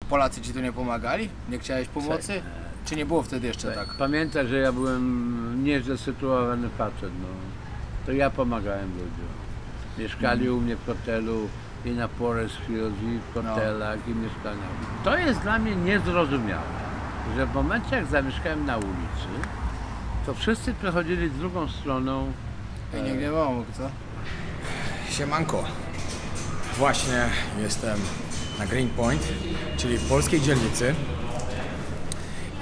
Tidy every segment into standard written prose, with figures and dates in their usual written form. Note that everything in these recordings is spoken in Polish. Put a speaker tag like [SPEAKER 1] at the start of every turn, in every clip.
[SPEAKER 1] Polacy ci tu nie pomagali? Nie chciałeś pomocy? Czy nie było wtedy jeszcze tak?
[SPEAKER 2] Pamiętaj, że ja byłem nieźle sytuowany facet, no. To ja pomagałem ludziom. Mieszkali u mnie w hotelu i na Forest Hills, i w hotelach, i mieszkaniach. To jest dla mnie niezrozumiałe, że w momencie jak zamieszkałem na ulicy, to wszyscy przechodzili drugą stroną.
[SPEAKER 1] I nikt nie pomógł, co?
[SPEAKER 3] Siemanko. Właśnie jestem na Greenpoint, czyli w polskiej dzielnicy.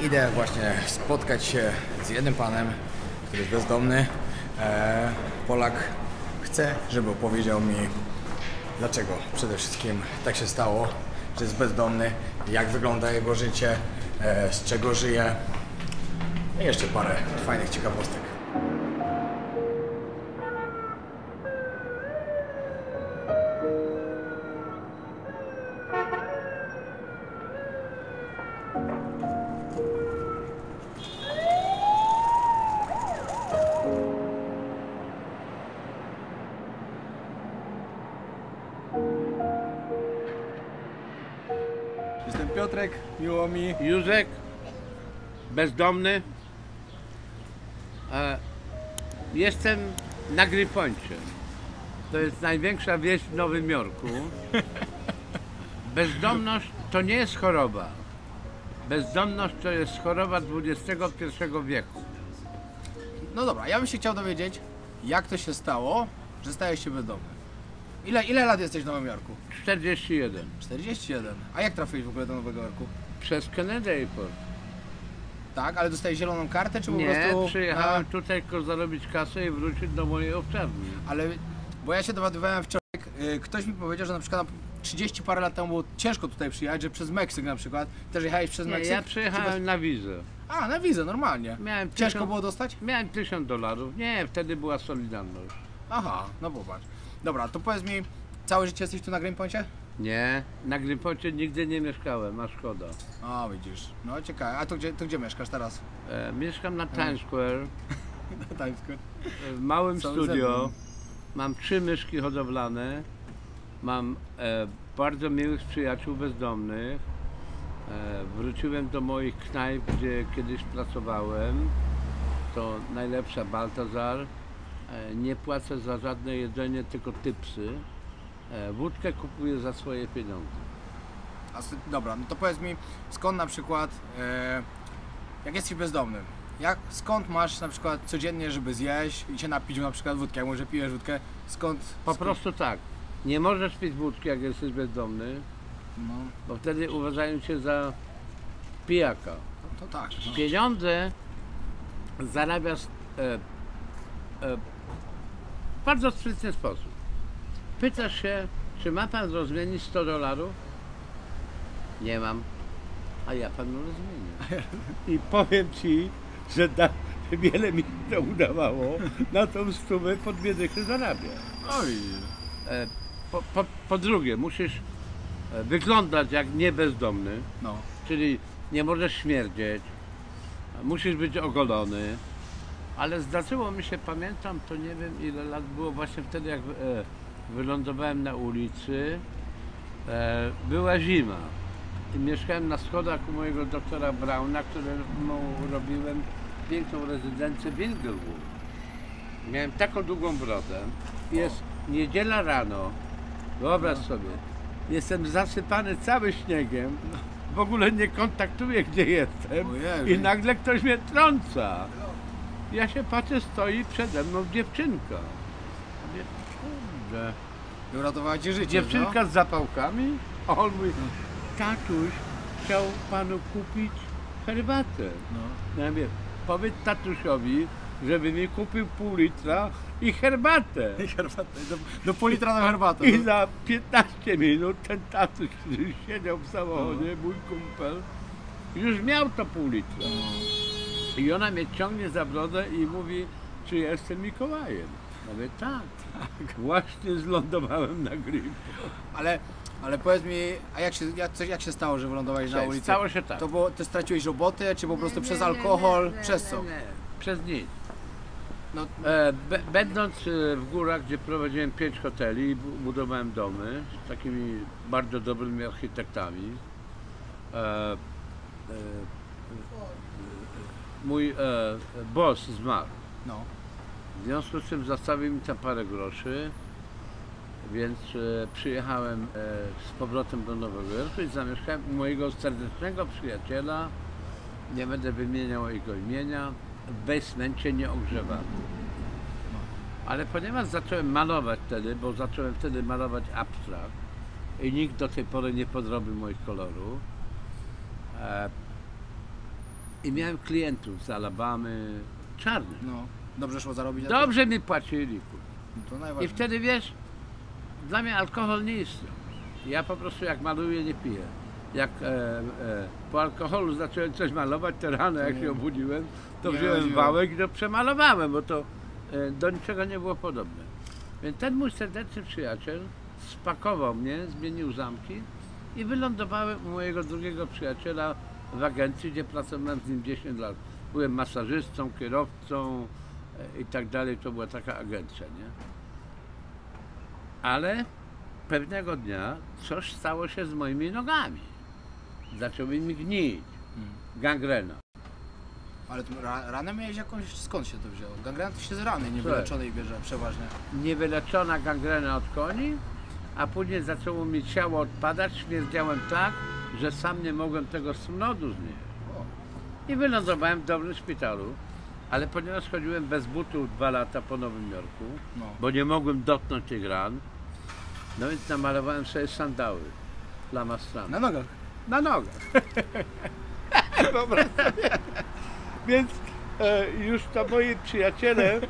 [SPEAKER 3] Idę właśnie spotkać się z jednym panem, który jest bezdomny. Polak. Chcę, żeby opowiedział mi, dlaczego przede wszystkim tak się stało, że jest bezdomny, jak wygląda jego życie, z czego żyje i jeszcze parę fajnych ciekawostek.
[SPEAKER 1] Jestem Piotrek, miło mi.
[SPEAKER 2] Józek, bezdomny. Jestem na Greenpoincie. To jest największa wieś w Nowym Jorku. Bezdomność to nie jest choroba. Bezdomność to jest choroba XXI wieku.
[SPEAKER 1] No dobra, ja bym się chciał dowiedzieć, jak to się stało, że stajesz się bezdomny. Ile lat jesteś w Nowym Jorku?
[SPEAKER 2] 41.
[SPEAKER 1] 41. A jak trafiłeś w ogóle do Nowego Jorku?
[SPEAKER 2] Przez Kennedy Airport.
[SPEAKER 1] Tak, ale dostałeś zieloną kartę, czy po
[SPEAKER 2] Nie,
[SPEAKER 1] prostu...
[SPEAKER 2] przyjechałem tutaj tylko zarobić kasę i wrócić do mojej owczarni.
[SPEAKER 1] Ale, bo ja się dowiadywałem wczoraj, ktoś mi powiedział, że na przykład 30 parę lat temu było ciężko tutaj przyjechać, że przez Meksyk na przykład. Też jechałeś przez
[SPEAKER 2] Nie,
[SPEAKER 1] Meksyk?
[SPEAKER 2] ja przyjechałem na wizę.
[SPEAKER 1] A, na wizę, normalnie.
[SPEAKER 2] Miałem
[SPEAKER 1] Ciężko było dostać?
[SPEAKER 2] Miałem $1000. Nie, wtedy była Solidarność.
[SPEAKER 1] Aha, no popatrz. Dobra, to powiedz mi, całe życie jesteś tu na Greenpoincie?
[SPEAKER 2] Nie, na Greenpoincie nigdy nie mieszkałem, a szkoda.
[SPEAKER 1] A, widzisz. No ciekawe. A to gdzie mieszkasz teraz?
[SPEAKER 2] Mieszkam na Times Square,
[SPEAKER 1] Na Times Square.
[SPEAKER 2] w małym
[SPEAKER 1] Cały
[SPEAKER 2] studio.
[SPEAKER 1] zewnątrz.
[SPEAKER 2] Mam 3 myszki hodowlane. Mam bardzo miłych przyjaciół bezdomnych. Wróciłem do moich knajp, gdzie kiedyś pracowałem. To najlepsza Baltazar. Nie płacę za żadne jedzenie, tylko tipsy. Wódkę kupuję za swoje pieniądze.
[SPEAKER 1] Dobra, no to powiedz mi, skąd na przykład, jak jesteś bezdomnym, skąd masz na przykład codziennie, żeby zjeść i się napić na przykład wódkę, jak może pijesz wódkę,
[SPEAKER 2] Po prostu tak. Nie możesz pić wódki, jak jesteś bezdomny,
[SPEAKER 1] No,
[SPEAKER 2] bo wtedy uważają cię za pijaka.
[SPEAKER 1] to tak. No.
[SPEAKER 2] Pieniądze zarabiasz w bardzo sprytny sposób. Pytasz się, czy ma pan rozmienić $100? Nie mam. A ja panu rozmienię. I powiem ci, że wiele mi to udawało. Na tą stówę po 2 dychy zarabia.
[SPEAKER 1] O, widzisz.
[SPEAKER 2] Po drugie, musisz wyglądać jak niebezdomny,
[SPEAKER 1] No.
[SPEAKER 2] czyli nie możesz śmierdzieć, musisz być ogolony, ale zdarzyło mi się, pamiętam, to nie wiem ile lat było, właśnie wtedy jak wylądowałem na ulicy, była zima i mieszkałem na schodach u mojego doktora Brauna, któremu robiłem piękną rezydencję w Inglewood. Miałem taką długą brodę. Jest niedziela rano, wyobraź sobie, jestem zasypany cały śniegiem, w ogóle nie kontaktuję, gdzie jestem i nagle ktoś mnie trąca. Ja się patrzę, stoi przede mną dziewczynka. Mówię, kurde.
[SPEAKER 1] I uratowała ci życie,
[SPEAKER 2] Dziewczynka
[SPEAKER 1] no?
[SPEAKER 2] z zapałkami, a on mówi, tatuś chciał panu kupić herbatę.
[SPEAKER 1] No.
[SPEAKER 2] Ja mówię, powiedz tatusiowi, żeby mi kupił pół litra i herbatę.
[SPEAKER 1] I herbatę, do pół litra na herbatę.
[SPEAKER 2] I za 15 minut ten tatuś, który siedział w samochodzie, mój kumpel, już miał to pół litra. I ona mnie ciągnie za brodę i mówi, czy ja jestem Mikołajem. Ja mówię, tak. Właśnie zlądowałem na Greenpoint.
[SPEAKER 1] Ale powiedz mi, a jak się stało, że wylądowałeś na ulicy?
[SPEAKER 2] Stało się tak.
[SPEAKER 1] To było, ty straciłeś robotę, czy po prostu przez alkohol? Przez co?
[SPEAKER 2] Nie. Przez nic.
[SPEAKER 1] No,
[SPEAKER 2] Będąc w górach, gdzie prowadziłem 5 hoteli i budowałem domy z takimi bardzo dobrymi architektami, mój boss zmarł.
[SPEAKER 1] No.
[SPEAKER 2] W związku z tym zostawił mi tam parę groszy, więc przyjechałem z powrotem do Nowego Jorku i zamieszkałem u mojego serdecznego przyjaciela, nie będę wymieniał jego imienia, w basemencie nieogrzewanym. Ale ponieważ zacząłem malować wtedy, bo zacząłem wtedy malować abstrakt i nikt do tej pory nie podrobił moich kolorów, i miałem klientów z Alabamy czarnych.
[SPEAKER 1] No. Dobrze szło zarobić? na
[SPEAKER 2] Dobrze mi płacili.
[SPEAKER 1] tym? To
[SPEAKER 2] I
[SPEAKER 1] najważniejsze.
[SPEAKER 2] wtedy wiesz, dla mnie alkohol nie istniał. Ja po prostu jak maluję, nie piję. Jak po alkoholu zacząłem coś malować, to rano jak się obudziłem, to
[SPEAKER 1] Nie
[SPEAKER 2] wziąłem
[SPEAKER 1] chodziło.
[SPEAKER 2] wałek i to przemalowałem, bo to do niczego nie było podobne. Więc ten mój serdeczny przyjaciel spakował mnie, zmienił zamki i wylądowałem u mojego drugiego przyjaciela w agencji, gdzie pracowałem z nim 10 lat. Byłem masażystą, kierowcą i tak dalej, to była taka agencja, nie? Ale pewnego dnia coś stało się z moimi nogami. Zaczęły mi gnić. Gangrena.
[SPEAKER 1] Ale tu ranę miałeś jakąś? Skąd się to wzięło? Gangrena to się z rany niewyleczonej bierze przeważnie.
[SPEAKER 2] Niewyleczona gangrena od koni, a później zaczęło mi ciało odpadać, śmierdziałem tak, że sam nie mogłem tego smrodu znieść. I wylądowałem w dobrym szpitalu, ale ponieważ chodziłem bez butów 2 lata po Nowym Jorku,
[SPEAKER 1] No.
[SPEAKER 2] bo nie mogłem dotknąć tych ran, no więc namalowałem sobie sandały plamastrami.
[SPEAKER 1] Na nogach.
[SPEAKER 2] Na nogach. Wyobraź sobie. Więc już to moi przyjaciele,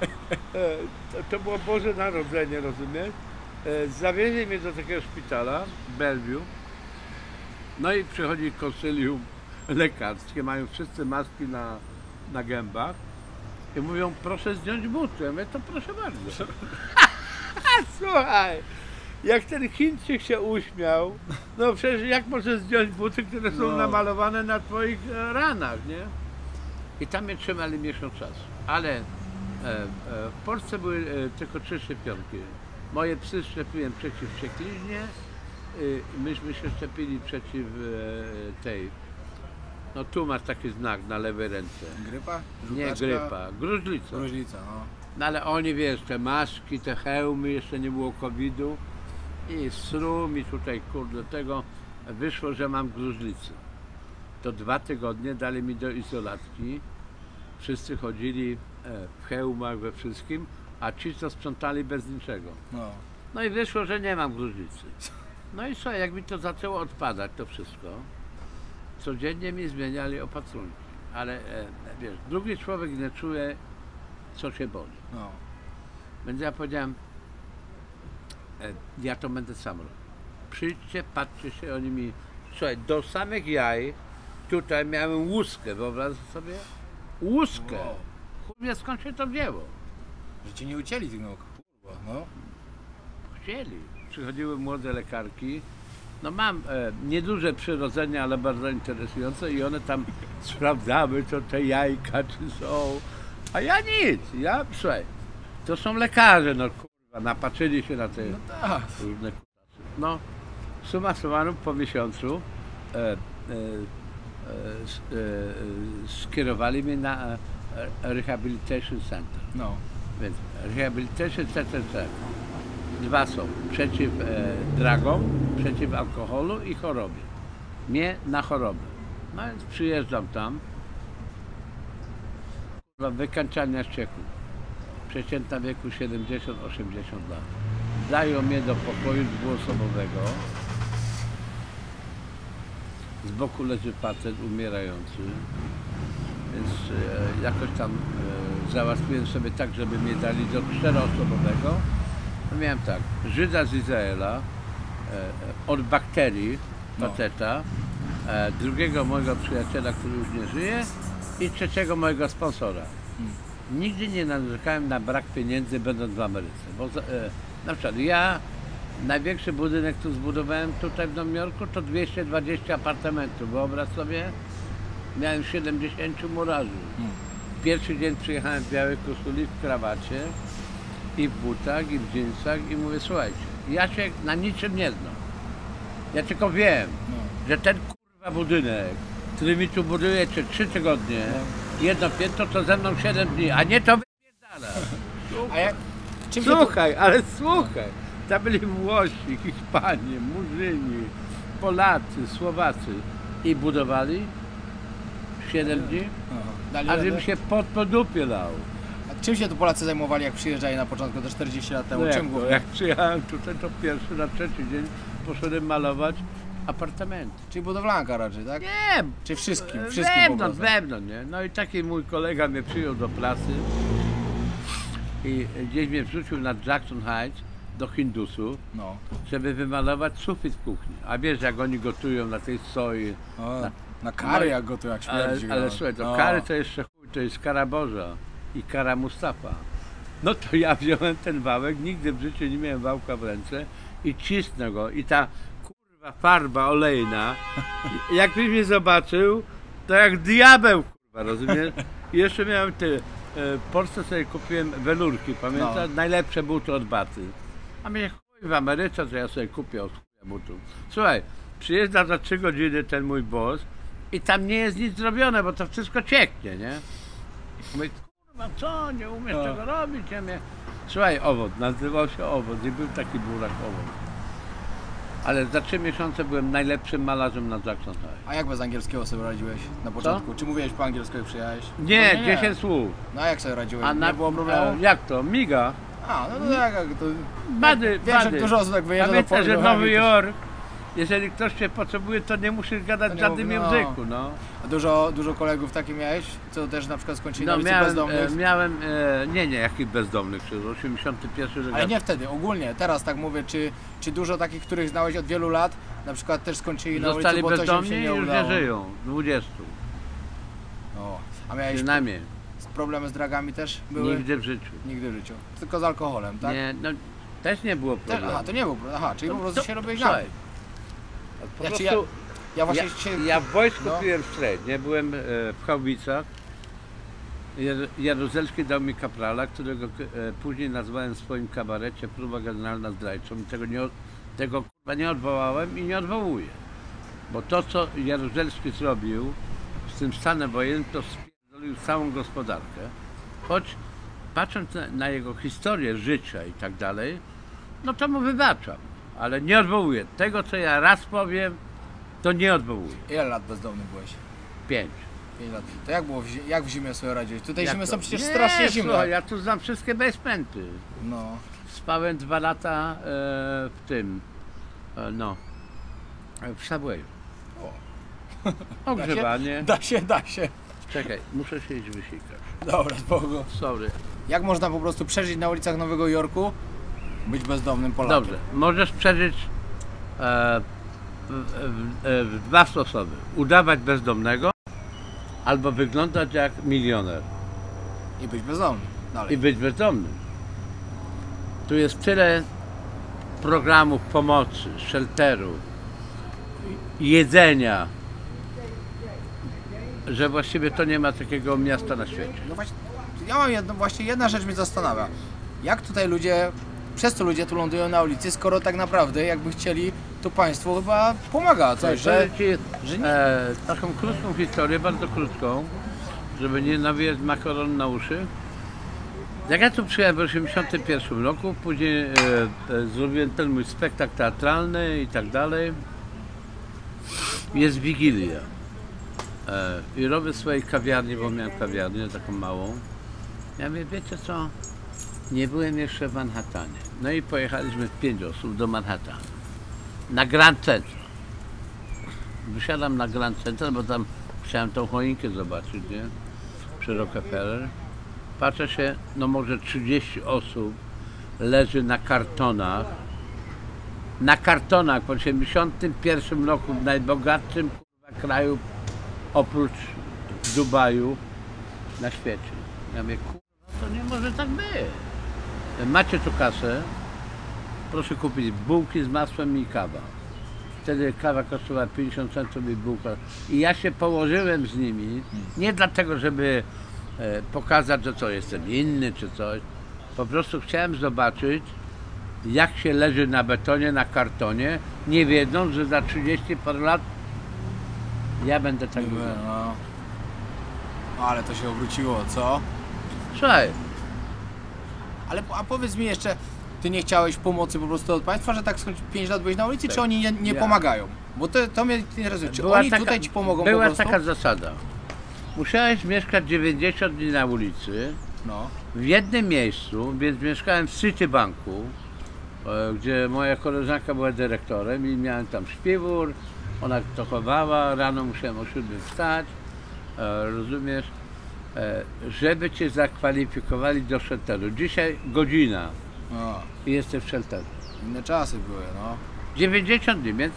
[SPEAKER 2] to było Boże Narodzenie, rozumiesz? Zawieźli mnie do takiego szpitala w Bellevue. No i przychodzi konsylium lekarskie, mają wszyscy maski na gębach i mówią, proszę zdjąć buty. Ja mówię, to proszę bardzo. Słuchaj, jak ten Chińczyk się uśmiał, no przecież jak możesz zdjąć buty, które są
[SPEAKER 1] No.
[SPEAKER 2] namalowane na twoich ranach, nie? I tam mnie trzymali miesiąc czasu. Ale w Polsce były tylko 3 szczepionki. Moje psy szczepiłem przeciw wściekliźnie, myśmy się szczepili przeciw tej, no tu masz taki znak na lewej ręce.
[SPEAKER 1] Grypa?
[SPEAKER 2] Nie
[SPEAKER 1] Żółtaczka?
[SPEAKER 2] grypa, gruźlica.
[SPEAKER 1] Gruźlica, no.
[SPEAKER 2] No ale oni, wiesz, te maski, te hełmy, jeszcze nie było COVID-u i sru mi tutaj, kurde, tego wyszło, że mam gruźlicę. To 2 tygodnie dali mi do izolatki. Wszyscy chodzili w hełmach, we wszystkim, a ci, co sprzątali bez niczego.
[SPEAKER 1] No.
[SPEAKER 2] No i wyszło, że nie mam gruźlicy. No i słuchaj, jak mi to zaczęło odpadać, to wszystko, codziennie mi zmieniali opatrunki. Ale wiesz, drugi człowiek nie czuje, co się boli.
[SPEAKER 1] No.
[SPEAKER 2] Więc ja powiedziałem, ja to będę sam robił. Przyjdźcie, patrzcie się, oni mi... Słuchaj, do samych jaj tutaj miałem łuskę, wyobraź sobie? Łuskę!
[SPEAKER 1] Wow.
[SPEAKER 2] Kurwa, skąd się to wzięło?
[SPEAKER 1] Że cię nie ucięli tych nóg. Kurwa, no.
[SPEAKER 2] Chcieli. Przychodziły młode lekarki. No mam nieduże przyrodzenie, ale bardzo interesujące i one tam sprawdzały, co te jajka, czy są. A ja nic. Ja, słuchaj, to są lekarze, no kurwa, napatrzyli się na te
[SPEAKER 1] No tak.
[SPEAKER 2] różne kutasy. No, summa summarum po miesiącu skierowali mnie na Rehabilitation Center.
[SPEAKER 1] No.
[SPEAKER 2] Więc Rehabilitation Center 2 są, przeciw dragom, przeciw alkoholu i chorobie. Mnie na chorobę. No więc przyjeżdżam tam, wykańczania ścieków, przeciętna wieku 70-80 lat. Dają mnie do pokoju dwuosobowego. Z boku leży pacjent umierający, więc jakoś tam załatwiłem sobie tak, żeby mnie dali do 4-osobowego. No miałem tak, Żyda z Izraela, od bakterii, faceta, drugiego mojego przyjaciela, który już nie żyje i trzeciego mojego sponsora. Nigdy nie narzekałem na brak pieniędzy, będąc w Ameryce. Bo na przykład ja, największy budynek, który zbudowałem tutaj w Nowym Jorku, to 220 apartamentów. Wyobraź sobie, miałem 70 murarzy. Pierwszy dzień przyjechałem w białej koszuli, w krawacie i w butach, i w dżinsach i mówię, słuchajcie, ja się na niczym nie znam. Ja tylko wiem, że ten kurwa budynek, który mi tu budujecie 3 tygodnie, jedno piętro, to ze mną 7 dni, a nie to wypierdala.
[SPEAKER 1] A jak, czym się to,
[SPEAKER 2] Słuchaj, ale słuchaj, tam byli Włosi, Hiszpanie, Murzyni, Polacy, Słowacy i budowali 7 dni,
[SPEAKER 1] dali
[SPEAKER 2] a
[SPEAKER 1] radę?
[SPEAKER 2] żebym się po dupie lał.
[SPEAKER 1] A czym się tu Polacy zajmowali, jak przyjeżdżali na początku, te 40 lat temu?
[SPEAKER 2] No jak,
[SPEAKER 1] Czym
[SPEAKER 2] to,
[SPEAKER 1] głównie?
[SPEAKER 2] jak przyjechałem tutaj, to pierwszy na trzeci dzień poszedłem malować apartamenty.
[SPEAKER 1] Czyli budowlanka raczej, tak?
[SPEAKER 2] Nie,
[SPEAKER 1] Czy wszystkim po
[SPEAKER 2] wewnątrz,
[SPEAKER 1] prostu?
[SPEAKER 2] wewnątrz, nie? No i taki mój kolega mnie przyjął do pracy i gdzieś mnie wrzucił na Jackson Heights do Hindusów,
[SPEAKER 1] No.
[SPEAKER 2] żeby wymalować sufit w kuchni. A wiesz, jak oni gotują na tej soi.
[SPEAKER 1] O, na kary jak go tu jak śmierdzi.
[SPEAKER 2] Ale
[SPEAKER 1] no.
[SPEAKER 2] słuchaj, to
[SPEAKER 1] No.
[SPEAKER 2] kary to jeszcze chuj, to jest kara Boża i kara Mustafa. No to ja wziąłem ten wałek, nigdy w życiu nie miałem wałka w ręce i cisnę go i ta kurwa farba olejna, jakbyś mnie zobaczył, to jak diabeł, kurwa, rozumiesz? I jeszcze miałem w Polsce sobie kupiłem welurki, pamiętasz?
[SPEAKER 1] No.
[SPEAKER 2] Najlepsze buty od Baty. A mnie chuj w Ameryce, to ja sobie kupię od chuja butów. Słuchaj, przyjeżdża za 3 godziny ten mój boss i tam nie jest nic zrobione, bo to wszystko cieknie, nie? Mówię, kurwa, co, nie umiesz
[SPEAKER 1] No.
[SPEAKER 2] tego robić? Ja mnie... Słuchaj, owoc, nazywał się owoc i był taki burak owoc. Ale za 3 miesiące byłem najlepszym malarzem na Jackson High.
[SPEAKER 1] A jak bez angielskiego sobie radziłeś na początku? Czy mówiłeś po angielsku jak przyjechałeś?
[SPEAKER 2] Nie,
[SPEAKER 1] No
[SPEAKER 2] 10 słów.
[SPEAKER 1] No a jak sobie radziłeś?
[SPEAKER 2] A
[SPEAKER 1] Nie było problemu?
[SPEAKER 2] jak to? Miga?
[SPEAKER 1] A, no to jak to...
[SPEAKER 2] Bady,
[SPEAKER 1] Wiesz,
[SPEAKER 2] bady.
[SPEAKER 1] dużo osób tak wyjeżdża do
[SPEAKER 2] Pamiętaj, że
[SPEAKER 1] Polski.
[SPEAKER 2] Nowy Jork, jeżeli ktoś cię potrzebuje, to nie musisz gadać
[SPEAKER 1] To
[SPEAKER 2] w
[SPEAKER 1] nie
[SPEAKER 2] żadnym
[SPEAKER 1] mów, no.
[SPEAKER 2] języku, no.
[SPEAKER 1] A dużo kolegów takich miałeś? Co też na przykład skończyli na
[SPEAKER 2] No
[SPEAKER 1] ulicy bezdomnych?
[SPEAKER 2] miałem, nie, jakich bezdomnych, przez 81
[SPEAKER 1] Ale nie wtedy, ogólnie, teraz tak mówię, czy dużo takich, których znałeś od wielu lat, na przykład też skończyli na ulicy,
[SPEAKER 2] zostali
[SPEAKER 1] bo coś im
[SPEAKER 2] bezdomni
[SPEAKER 1] się
[SPEAKER 2] i
[SPEAKER 1] nie
[SPEAKER 2] już
[SPEAKER 1] udało?
[SPEAKER 2] nie żyją, 20
[SPEAKER 1] O, a miałeś
[SPEAKER 2] przynajmniej,
[SPEAKER 1] problemy z dragami też były?
[SPEAKER 2] nigdy w życiu.
[SPEAKER 1] Nigdy w życiu. Tylko z alkoholem, tak?
[SPEAKER 2] Nie, no też nie było problemu.
[SPEAKER 1] Aha, to nie był problem. Aha, czyli po prostu się robiłeś na
[SPEAKER 2] Słuchaj, po
[SPEAKER 1] Ja ci-
[SPEAKER 2] prostu
[SPEAKER 1] Ja właśnie
[SPEAKER 2] ja,
[SPEAKER 1] się...
[SPEAKER 2] ja w wojsku
[SPEAKER 1] no.
[SPEAKER 2] piłem straight, nie byłem w Chałbicach. Jaruzelski dał mi kaprala, którego później nazwałem w swoim kabarecie próba generalna zdrajczą i tego kurwa nie odwołałem i nie odwołuję. Bo to, co Jaruzelski zrobił z tym stanem wojennym, to spierdolił całą gospodarkę. Choć patrząc na jego historię życia i tak dalej, no to mu wybaczam, ale nie odwołuję. Tego, co ja raz powiem, to nie odwołuję.
[SPEAKER 1] Ile lat bezdomny byłeś?
[SPEAKER 2] 5.
[SPEAKER 1] 5 lat. To jak było, jak w zimie sobie radziłeś? Tutaj
[SPEAKER 2] Jak
[SPEAKER 1] zimy
[SPEAKER 2] to?
[SPEAKER 1] są przecież
[SPEAKER 2] Nie,
[SPEAKER 1] strasznie zimne.
[SPEAKER 2] słuchaj, ja tu znam wszystkie basementy.
[SPEAKER 1] No.
[SPEAKER 2] Spałem 2 lata w tym, w Subwayu. Ogrzewanie.
[SPEAKER 1] Da się.
[SPEAKER 2] Czekaj, muszę się iść wysikać.
[SPEAKER 1] Dobra, spoko.
[SPEAKER 2] Sorry.
[SPEAKER 1] Jak można po prostu przeżyć na ulicach Nowego Jorku, być bezdomnym Polakiem?
[SPEAKER 2] Dobrze, możesz przeżyć w 2 sposoby. Udawać bezdomnego albo wyglądać jak milioner
[SPEAKER 1] I być bezdomnym. Dalej.
[SPEAKER 2] i być bezdomnym. Tu jest tyle programów pomocy, shelterów, jedzenia, że właściwie to nie ma takiego miasta na świecie.
[SPEAKER 1] No właśnie, ja mam właśnie jedna rzecz mnie zastanawia. Jak tutaj ludzie, przez co ludzie tu lądują na ulicy, skoro tak naprawdę jakby chcieli, to państwo chyba pomaga coś, że
[SPEAKER 2] Ci,
[SPEAKER 1] nie-
[SPEAKER 2] taką krótką historię, bardzo krótką, żeby nie nawijać makaron na uszy. Jak ja tu przyjechałem w 1981 roku, później zrobiłem ten mój spektakl teatralny i tak dalej. Jest Wigilia. I robię w swojej kawiarni, bo miałem kawiarnię taką małą. Ja mówię, wiecie co? Nie byłem jeszcze w Manhattanie. No i pojechaliśmy 5 osób do Manhattanu. Na Grand Central. Wysiadam na Grand Central, bo tam chciałem tą choinkę zobaczyć, nie? Przy Rockefeller. Patrzę się, no może 30 osób leży na kartonach. Na kartonach po 1981 roku w najbogatszym kurwa kraju oprócz Dubaju na świecie. Ja mówię, kurwa, to nie może tak być. Macie tu kasę, proszę kupić bułki z masłem i kawa. Wtedy kawa kosztowała 50 centów i bułka. I ja się położyłem z nimi, nie dlatego, żeby pokazać, że co, jestem inny czy coś. Po prostu chciałem zobaczyć, jak się leży na betonie, na kartonie, nie wiedząc, że za 30 parę lat Ja będę tak mówił.
[SPEAKER 1] No. Ale to się obróciło, co?
[SPEAKER 2] Słuchaj,
[SPEAKER 1] Ale a powiedz mi jeszcze, ty nie chciałeś pomocy po prostu od państwa, że tak 5 lat byłeś na ulicy, czy oni nie
[SPEAKER 2] Ja.
[SPEAKER 1] pomagają? Bo to mnie interesuje, czy
[SPEAKER 2] była
[SPEAKER 1] oni
[SPEAKER 2] taka,
[SPEAKER 1] tutaj ci pomogą po
[SPEAKER 2] była
[SPEAKER 1] prostu?
[SPEAKER 2] taka zasada. Musiałeś mieszkać 90 dni na ulicy,
[SPEAKER 1] No.
[SPEAKER 2] w jednym miejscu, więc mieszkałem w Citibanku, gdzie moja koleżanka była dyrektorem i miałem tam śpiwór, ona to chowała, rano musiałem o 7 wstać, rozumiesz, żeby cię zakwalifikowali do shelteru. Dzisiaj godzina
[SPEAKER 1] O,
[SPEAKER 2] i jestem w shelterze.
[SPEAKER 1] inne czasy były, no.
[SPEAKER 2] 90 dni, więc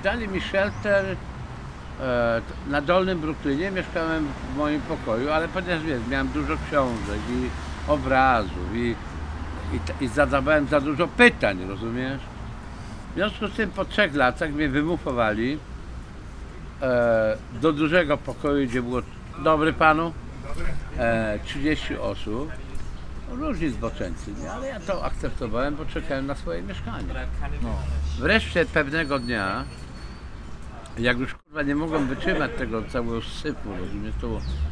[SPEAKER 2] dali mi shelter na Dolnym Brooklynie, mieszkałem w moim pokoju, ale ponieważ wiesz, miałem dużo książek i obrazów i zadawałem za dużo pytań, rozumiesz? W związku z tym po 3 latach mnie wymufowali do dużego pokoju, gdzie było, dobry panu, 30 osób, różni zboczeńcy, nie? Ale ja to akceptowałem, bo czekałem na swoje mieszkanie.
[SPEAKER 1] No.
[SPEAKER 2] Wreszcie pewnego dnia, jak już kurwa nie mogłem wytrzymać tego całego syfu, rozumiesz, to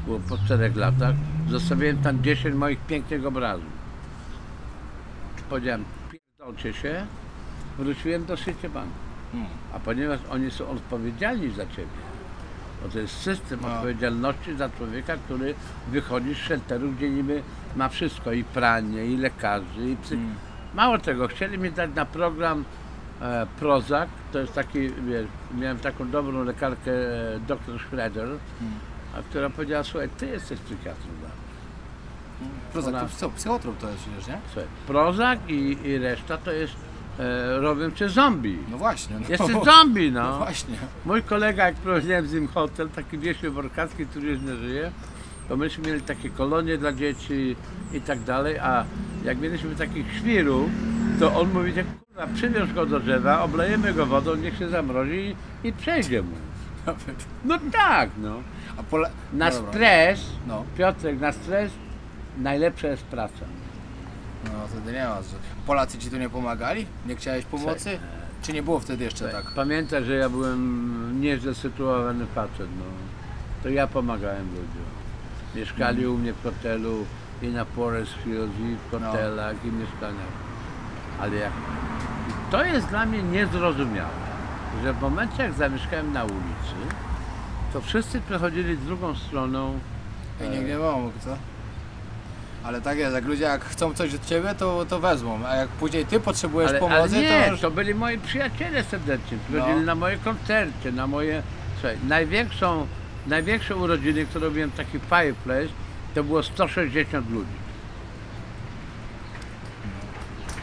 [SPEAKER 2] było po 4 latach, zostawiłem tam 10 moich pięknych obrazów. Powiedziałem, pierdolcie się, wróciłem do Citibanku. A ponieważ oni są odpowiedzialni za ciebie, bo to jest system odpowiedzialności za człowieka, który wychodzi z shelteru, gdzie niby ma wszystko, i pranie, i lekarzy, i psy. Mało tego, chcieli mi dać na program Prozac, to jest taki, wiesz, miałem taką dobrą lekarkę, dr Schroeder, a która powiedziała, słuchaj, ty jesteś psychiatrą dla mnie.
[SPEAKER 1] Prozac,
[SPEAKER 2] Ona-
[SPEAKER 1] to co, psychotrop to jest przecież, nie?
[SPEAKER 2] Słuchaj, Prozac i reszta to jest, robią cię zombie.
[SPEAKER 1] No właśnie. No.
[SPEAKER 2] Jesteś zombie,
[SPEAKER 1] No
[SPEAKER 2] no.
[SPEAKER 1] właśnie.
[SPEAKER 2] Mój kolega, jak prowadziłem z nim hotel, taki Wiesiu Workacki, który już nie żyje, to myśmy mieli takie kolonie dla dzieci i tak dalej, a jak mieliśmy takich świrów, to on mówi, że kurwa, przywiąż go do drzewa, oblejemy go wodą, niech się zamrozi i przejdzie mu. No tak, no.
[SPEAKER 1] A
[SPEAKER 2] Na
[SPEAKER 1] no dobra.
[SPEAKER 2] stres,
[SPEAKER 1] No.
[SPEAKER 2] Piotrek, na stres najlepsza jest praca.
[SPEAKER 1] No wtedy nie ma. Polacy ci tu nie pomagali? Nie chciałeś pomocy? Czy nie było wtedy jeszcze tak?
[SPEAKER 2] Pamiętaj, że ja byłem nieźle sytuowany facet, no. To ja pomagałem ludziom. Mieszkali u mnie w hotelu i na Forest Hills, i w hotelach, i mieszkaniach. Ale jak... I to jest dla mnie niezrozumiałe, że w momencie jak zamieszkałem na ulicy, to wszyscy przechodzili drugą stroną.
[SPEAKER 1] I nikt nie pomógł, co? Ale tak jest, jak ludzie jak chcą coś od ciebie, to wezmą, a jak później ty potrzebujesz
[SPEAKER 2] Ale
[SPEAKER 1] pomocy,
[SPEAKER 2] nie,
[SPEAKER 1] to już...
[SPEAKER 2] to byli moi przyjaciele serdeczni, przychodzili
[SPEAKER 1] No.
[SPEAKER 2] na moje koncerty, na moje... Słuchaj, największe urodziny, które robiłem, taki fireplace, to było 160 ludzi.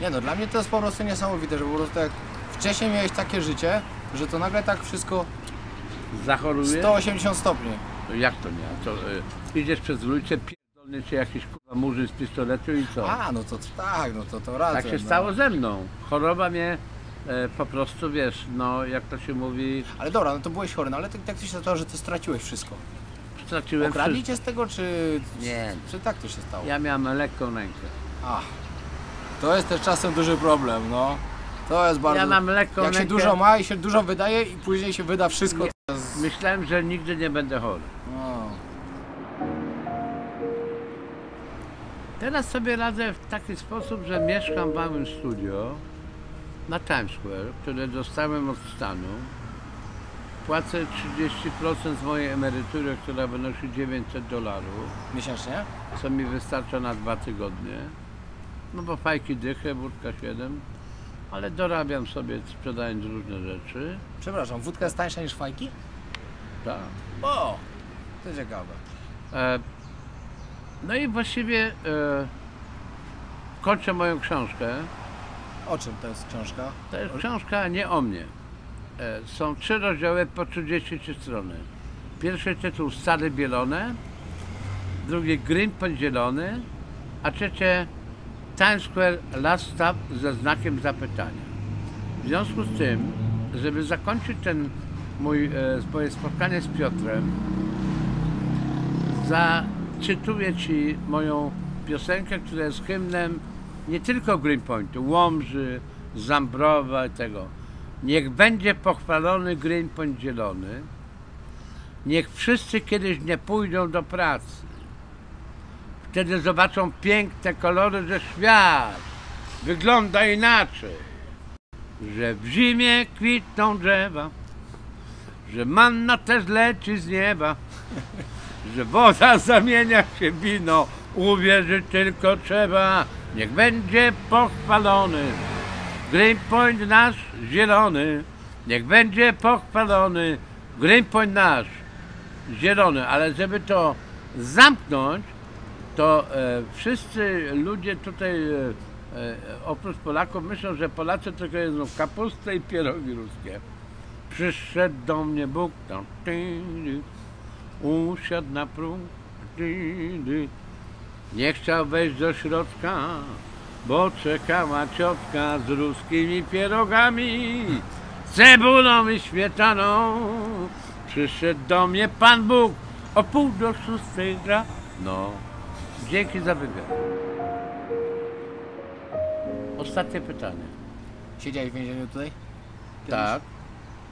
[SPEAKER 1] Nie no, dla mnie to jest po prostu niesamowite, że po prostu jak wcześniej miałeś takie życie, że to nagle tak wszystko
[SPEAKER 2] Zachorujesz?
[SPEAKER 1] 180 stopni.
[SPEAKER 2] No jak to nie? To, idziesz przez ulicę, pierdolnie cię jakiś kurwa murzyn z pistoletu i co?
[SPEAKER 1] A, no to tak, no to racja.
[SPEAKER 2] Tak się
[SPEAKER 1] no.
[SPEAKER 2] stało ze mną. Choroba mnie po prostu, wiesz, no jak to się mówi,
[SPEAKER 1] Ale dobra, no to byłeś chory, no ale tak to się stało, że ty straciłeś wszystko.
[SPEAKER 2] straciłem
[SPEAKER 1] Okradli
[SPEAKER 2] wszystko.
[SPEAKER 1] cię z tego, czy...
[SPEAKER 2] Nie.
[SPEAKER 1] Czy tak to się stało?
[SPEAKER 2] Ja miałem lekką rękę.
[SPEAKER 1] Ach, to jest też czasem duży problem, no. To jest bardzo...
[SPEAKER 2] Ja mam lekką
[SPEAKER 1] Jak się
[SPEAKER 2] rękę.
[SPEAKER 1] dużo ma i się dużo wydaje i później się wyda wszystko,
[SPEAKER 2] Nie.
[SPEAKER 1] to jest...
[SPEAKER 2] Myślałem, że nigdy nie będę chory.
[SPEAKER 1] No.
[SPEAKER 2] Teraz sobie radzę w taki sposób, że mieszkam w małym studio na Times Square, które dostałem od stanu. Płacę 30% z mojej emerytury, która wynosi $900,
[SPEAKER 1] Miesięcznie?
[SPEAKER 2] co mi wystarcza na 2 tygodnie. No bo fajki dychę, wódka 7, ale dorabiam sobie sprzedając różne rzeczy.
[SPEAKER 1] Przepraszam, wódka jest tańsza niż fajki?
[SPEAKER 2] Tak.
[SPEAKER 1] O, to ciekawe.
[SPEAKER 2] No i właściwie kończę moją książkę.
[SPEAKER 1] O czym to jest książka?
[SPEAKER 2] To jest książka nie o mnie. Są 3 rozdziały po 33 strony. Pierwszy tytuł Stare Bielone, drugi Greenpoint Zielony, a trzecie Times Square Last Stop ze znakiem zapytania. W związku z tym, żeby zakończyć moje spotkanie z Piotrem, zacytuję Ci moją piosenkę, która jest hymnem nie tylko Greenpointu, Łomży, Zambrowa i tego. Niech będzie pochwalony Greenpoint Zielony, Niech wszyscy kiedyś nie pójdą do pracy. Wtedy zobaczą piękne kolory, że świat wygląda inaczej. Że w zimie kwitną drzewa, że manna też leci z nieba, że woda zamienia się w wino, uwierzyć tylko trzeba. Niech będzie pochwalony Greenpoint nasz zielony, niech będzie pochwalony Greenpoint nasz zielony, ale żeby to zamknąć, to wszyscy ludzie tutaj oprócz Polaków myślą, że Polacy tylko jedzą kapustę i pierogi ruskie. Przyszedł do mnie Bóg, tam, usiadł na próg, nie chciał wejść do środka, bo czekała ciotka z ruskimi pierogami, cebulą i śmietaną. Przyszedł do mnie Pan Bóg o 5:30 rano. Dzięki za wywiad. Ostatnie pytanie.
[SPEAKER 1] Siedziałeś w więzieniu tutaj?
[SPEAKER 2] Tak,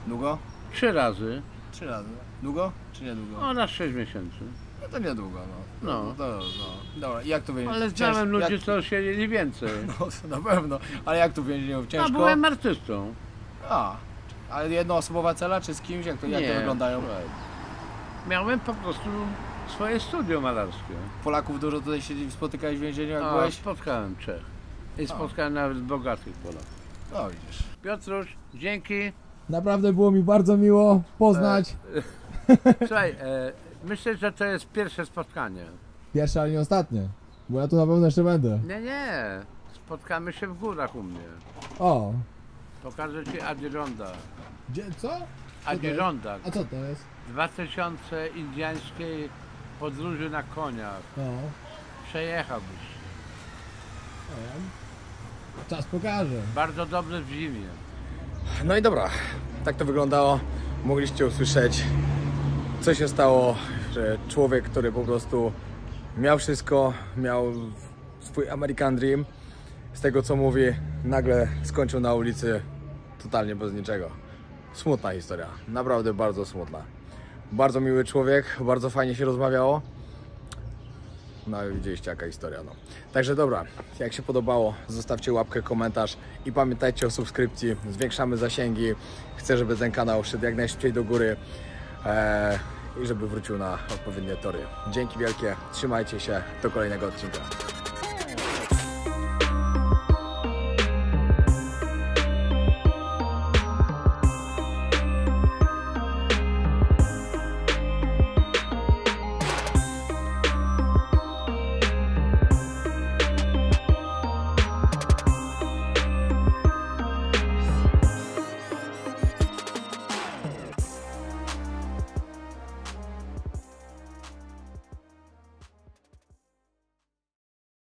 [SPEAKER 1] Długo?
[SPEAKER 2] 3 razy.
[SPEAKER 1] 3 razy. Długo czy niedługo?
[SPEAKER 2] O, na 6 miesięcy.
[SPEAKER 1] No to niedługo, no.
[SPEAKER 2] No.
[SPEAKER 1] Dobra, i jak to więzienie?
[SPEAKER 2] Ale znałem ludzi, co siedzieli więcej.
[SPEAKER 1] No, na pewno. Ale jak tu w więzieniu?
[SPEAKER 2] A
[SPEAKER 1] Ciężko?
[SPEAKER 2] byłem artystą.
[SPEAKER 1] Ale jednoosobowa cela, czy z kimś? Jak to wyglądają?
[SPEAKER 2] słuchaj. Miałem po prostu swoje studio malarskie.
[SPEAKER 1] Polaków dużo tutaj spotykałeś w więzieniu, jak byłeś?
[SPEAKER 2] Spotkałem 3. I spotkałem nawet bogatych Polaków.
[SPEAKER 1] No widzisz.
[SPEAKER 2] Piotruś, dzięki.
[SPEAKER 4] Naprawdę było mi bardzo miło poznać.
[SPEAKER 2] Słuchaj, myślę, że to jest pierwsze spotkanie.
[SPEAKER 4] Pierwsze, ale nie ostatnie. Bo ja tu na pewno jeszcze będę.
[SPEAKER 2] Nie. Spotkamy się w górach u mnie.
[SPEAKER 4] O,
[SPEAKER 2] Pokażę ci Adironda.
[SPEAKER 4] gdzie, co?
[SPEAKER 2] Adironda.
[SPEAKER 4] A co to jest?
[SPEAKER 2] 2000 indyjskiej podróży na koniach.
[SPEAKER 4] No,
[SPEAKER 2] Przejechałbyś.
[SPEAKER 4] czas pokaże.
[SPEAKER 2] Bardzo dobry w zimie.
[SPEAKER 3] No i dobra, tak to wyglądało. Mogliście usłyszeć, co się stało, że człowiek, który po prostu miał wszystko, miał swój American Dream, z tego co mówi, nagle skończył na ulicy totalnie bez niczego. Smutna historia, naprawdę bardzo smutna. Bardzo miły człowiek, bardzo fajnie się rozmawiało. No i widzieliście jaka historia, no. Także dobra, jak się podobało, zostawcie łapkę, komentarz i pamiętajcie o subskrypcji, zwiększamy zasięgi. Chcę, żeby ten kanał szedł jak najszybciej do góry i żeby wrócił na odpowiednie tory. Dzięki wielkie, trzymajcie się, do kolejnego odcinka.